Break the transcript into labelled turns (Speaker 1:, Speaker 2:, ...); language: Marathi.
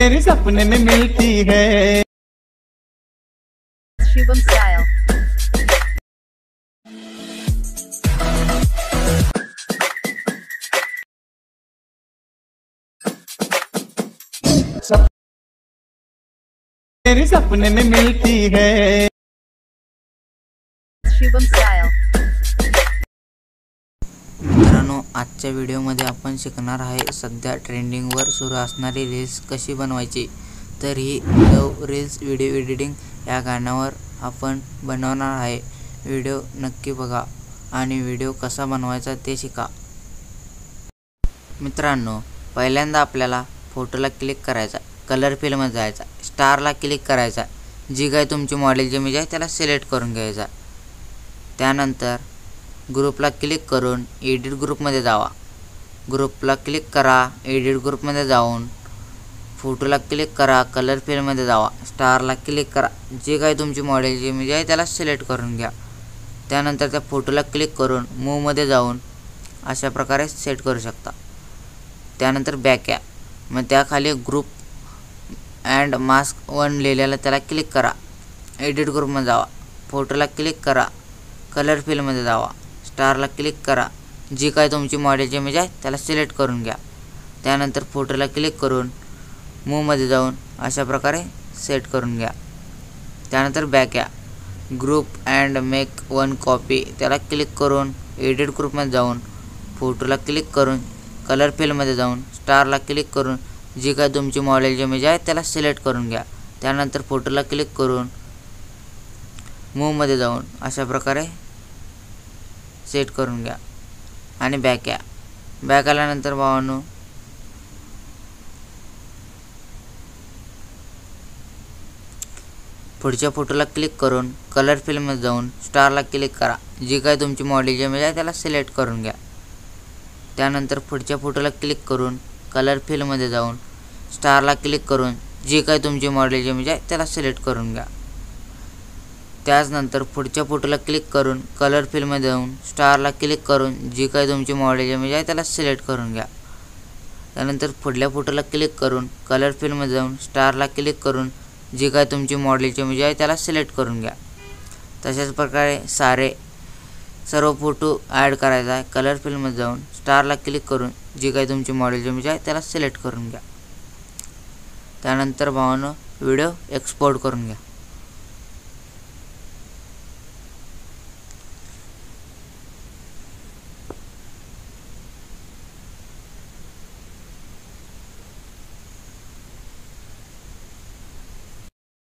Speaker 1: मेरे सपने में मिलती है।
Speaker 2: Shubham Style.
Speaker 1: मेरे सपने में मिलती है।
Speaker 2: Shubham Style.
Speaker 3: मित्रांनो, आजच्या व्हिडिओमध्ये आपण शिकणार आहे सध्या ट्रेंडिंगवर सुरू असणारी रील्स कशी बनवायची। तर ही लव रील्स व्हिडिओ एडिटिंग या गाण्यावर आपण बनवणार आहे। व्हिडिओ नक्की बघा आणि व्हिडिओ कसा बनवायचा ते शिका। मित्रांनो, पहिल्यांदा आपल्याला फोटोला क्लिक करायचा, कलर फिलमध्ये जायचा, स्टारला क्लिक करायचा, जी काही तुमची मॉडेलची इमेज आहे त्याला सिलेक्ट करून घ्यायचा। त्यानंतर ग्रुपला क्लिक करून एडिट ग्रुपमध्ये जावा। ग्रुपला क्लिक करा, एडिट ग्रुपमध्ये जाऊन फोटोला क्लिक करा, कलर फिलमध्ये जावा, स्टारला क्लिक करा, जे काही तुमची मॉडेलची इमेज आहे त्याला सिलेक्ट करून घ्या। त्यानंतर त्या फोटोला क्लिक करून मूवमध्ये जाऊन अशा प्रकारे सेट करू शकता। त्यानंतर बॅक या, मग त्याखाली ग्रुप अँड मास्क 1 लिहिलेला त्याला क्लिक करा, एडिट ग्रुपमध्ये जावा, फोटोला क्लिक करा, कलर फिलमध्ये जावा, स्टारला क्लिक करा, जी काय तुमची मॉडेलची इमेज आहे त्याला सिलेक्ट करून घ्या। त्यानंतर फोटोला क्लिक करून मूवमध्ये जाऊन अशा प्रकारे सेट करून घ्या। त्यानंतर बॅक या, ग्रुप अँड मेक 1 कॉपी त्याला क्लिक करून एडिट ग्रुपमध्ये जाऊन फोटोला क्लिक करून कलर फिलमध्ये जाऊन स्टारला क्लिक करून जी काय तुमची मॉडेलची इमेज आहे त्याला सिलेक्ट करून घ्या। त्यानंतर फोटोला क्लिक करून मूवमध्ये जाऊन अशा प्रकारे सेट करून घ्या आणि बॅक या। बॅक आल्यानंतर भावांनो, पुढच्या फोटोला क्लिक करून कलर फिलमध्ये जाऊन स्टारला क्लिक करा, जी काय तुमची मॉडेलची इमेज आहे त्याला सिलेक्ट करून घ्या। त्यानंतर पुढच्या फोटोला क्लिक करून कलर फिलमध्ये जाऊन स्टारला क्लिक करून जी काय तुमची मॉडेलची इमेज आहे त्याला सिलेक्ट करून घ्या। त्यानंतर पुढच्या फोटोला क्लिक करून कलर फिलमध्ये जाऊन स्टारला क्लिक करून जी काही तुमची मॉडेलची इमेज आहे त्याला सिलेक्ट करून घ्या। त्यानंतर पुढल्या फोटोला क्लिक करून कलर फिलमध्ये जाऊन स्टारला क्लिक करून जी काय तुमची मॉडेलची इमेज आहे त्याला सिलेक्ट करून घ्या। तशाच प्रकारे सर्व फोटो ॲड करायचा आहे। कलर फिलमध्ये जाऊन स्टारला क्लिक करून जी काही तुमची मॉडेलची इमेज आहे त्याला सिलेक्ट करून घ्या। त्यानंतर भावांनो, व्हिडिओ एक्सपोर्ट करून घ्या।